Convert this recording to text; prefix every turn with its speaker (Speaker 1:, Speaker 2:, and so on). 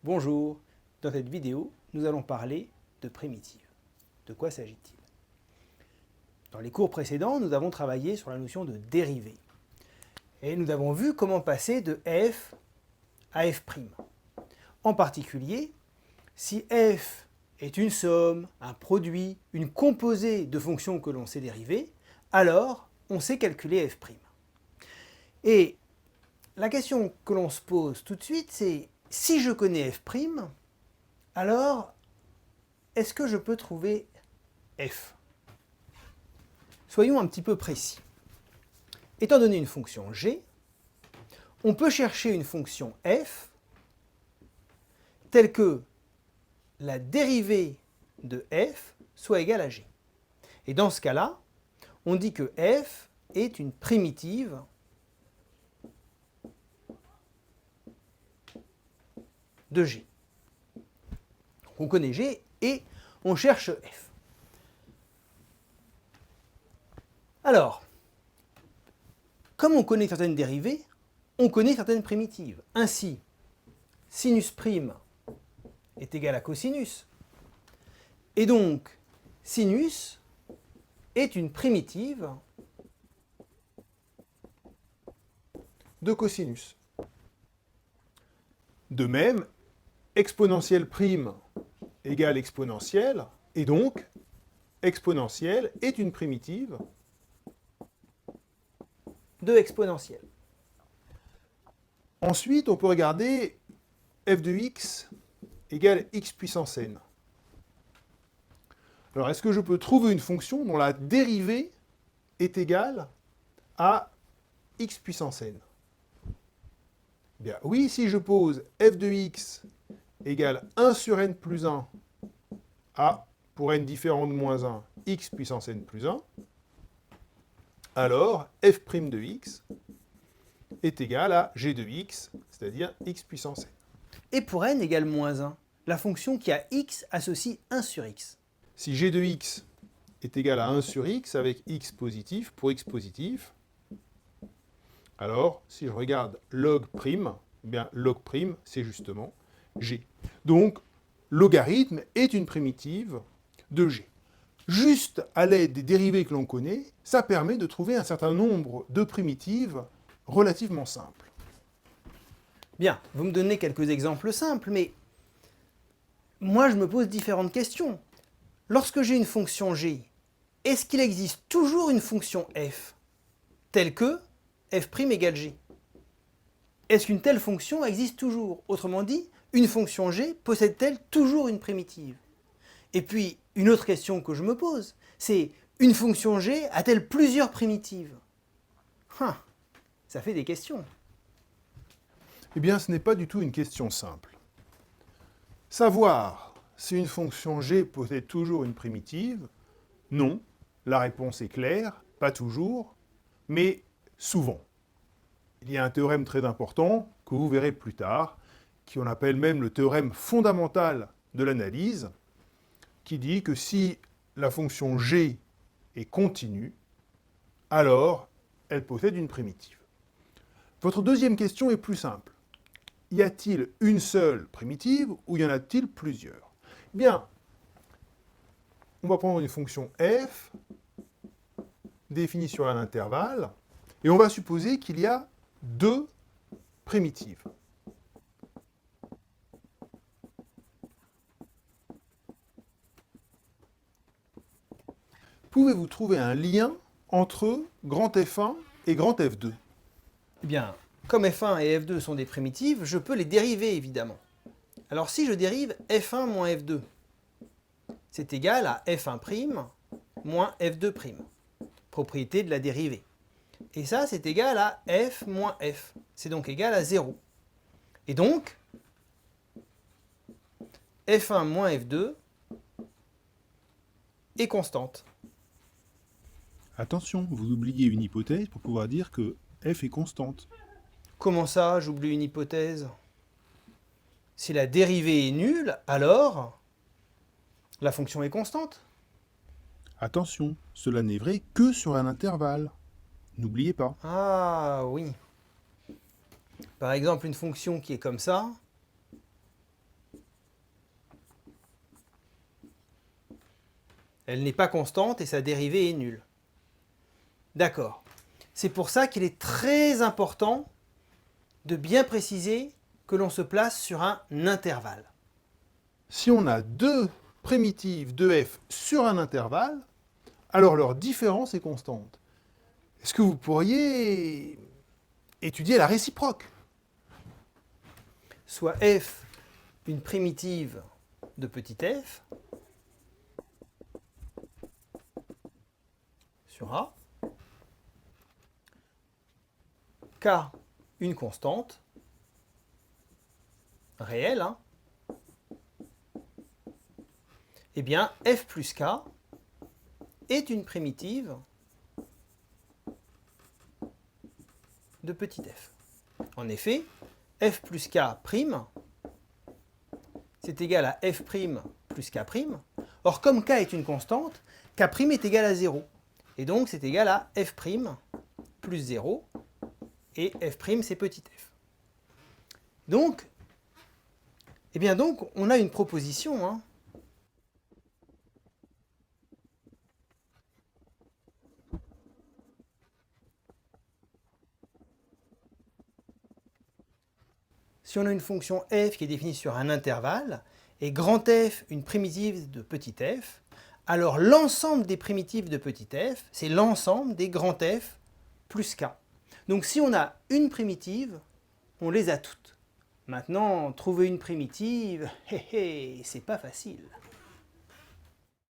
Speaker 1: Bonjour, dans cette vidéo, nous allons parler de primitives. De quoi s'agit-il? Dans les cours précédents, nous avons travaillé sur la notion de dérivée. Et nous avons vu comment passer de f à f'. En particulier, si f est une somme, un produit, une composée de fonctions que l'on sait dériver, alors on sait calculer f'. Et la question que l'on se pose tout de suite, c'est si je connais f', alors est-ce que je peux trouver f? Soyons un petit peu précis. Étant donné une fonction g, on peut chercher une fonction f telle que la dérivée de f soit égale à g. Et dans ce cas-là, on dit que f est une primitive de g. Donc on connaît g et on cherche f. Alors, comme on connaît certaines dérivées, on connaît certaines primitives. Ainsi, sinus prime est égal à cosinus. Et donc, sinus est une primitive
Speaker 2: de cosinus. De même, exponentielle prime égale exponentielle, et donc exponentielle est une primitive
Speaker 1: de exponentielle.
Speaker 2: Ensuite, on peut regarder f de x égale x puissance n. Alors, est-ce que je peux trouver une fonction dont la dérivée est égale à x puissance n? Bien, oui, si je pose f de x égale 1 sur n plus 1 à, pour n différent de moins 1, x puissance n plus 1, alors f' de x est égal à g de x, c'est-à-dire x puissance n.
Speaker 1: Et pour n égale moins 1, la fonction qui a x associe 1 sur x.
Speaker 2: Si g de x est égal à 1 sur x avec x positif pour x positif, alors si je regarde log prime, eh bien log prime c'est justement g. Donc logarithme est une primitive de g. Juste à l'aide des dérivées que l'on connaît, ça permet de trouver un certain nombre de primitives relativement simples.
Speaker 1: Bien, vous me donnez quelques exemples simples, mais moi je me pose différentes questions. Lorsque j'ai une fonction g, est-ce qu'il existe toujours une fonction f, telle que f' égale g? Est-ce qu'une telle fonction existe toujours? Autrement dit, une fonction g possède-t-elle toujours une primitive? Et puis, une autre question que je me pose, c'est une fonction g a-t-elle plusieurs primitives? Ça fait des questions.
Speaker 2: Eh bien, ce n'est pas du tout une question simple. Savoir si une fonction g possède toujours une primitive, non. La réponse est claire, pas toujours, mais souvent. Il y a un théorème très important, que vous verrez plus tard, qu'on appelle même le théorème fondamental de l'analyse, qui dit que si la fonction g est continue, alors elle possède une primitive. Votre deuxième question est plus simple. Y a-t-il une seule primitive ou y en a-t-il plusieurs? Bien, on va prendre une fonction f définie sur un intervalle et on va supposer qu'il y a deux primitives. Pouvez-vous trouver un lien entre grand F1 et grand F2?
Speaker 1: Eh bien, comme f1 et f2 sont des primitives, je peux les dériver évidemment. Alors si je dérive f1 moins f2, c'est égal à f1' moins f2', propriété de la dérivée. Et ça, c'est égal à f moins f. C'est donc égal à 0. Et donc, f1 moins f2 est constante.
Speaker 2: Attention, vous oubliez une hypothèse pour pouvoir dire que f est constante.
Speaker 1: Comment ça, j'oublie une hypothèse? Si la dérivée est nulle, alors la fonction est constante.
Speaker 2: Attention, cela n'est vrai que sur un intervalle. N'oubliez pas.
Speaker 1: Ah oui. Par exemple, une fonction qui est comme ça, Elle n'est pas constante et sa dérivée est nulle. D'accord. C'est pour ça qu'il est très important de bien préciser que l'on se place sur un intervalle.
Speaker 2: Si on a deux primitives de f sur un intervalle, alors leur différence est constante. Est-ce que vous pourriez étudier la réciproque?
Speaker 1: Soit f une primitive de petit f sur A, k une constante réelle, hein, eh bien f plus k est une primitive de petit f. En effet, f plus k prime, c'est égal à f prime plus k prime. Or, comme k est une constante, k prime est égal à 0. Et donc, c'est égal à f prime plus 0. Et f prime, c'est petit f. Donc, eh bien donc, on a une proposition, hein. Si on a une fonction f qui est définie sur un intervalle, et grand F une primitive de petit f, alors l'ensemble des primitives de petit f, c'est l'ensemble des grands F plus k. Donc si on a une primitive, on les a toutes. Maintenant, trouver une primitive, c'est pas facile.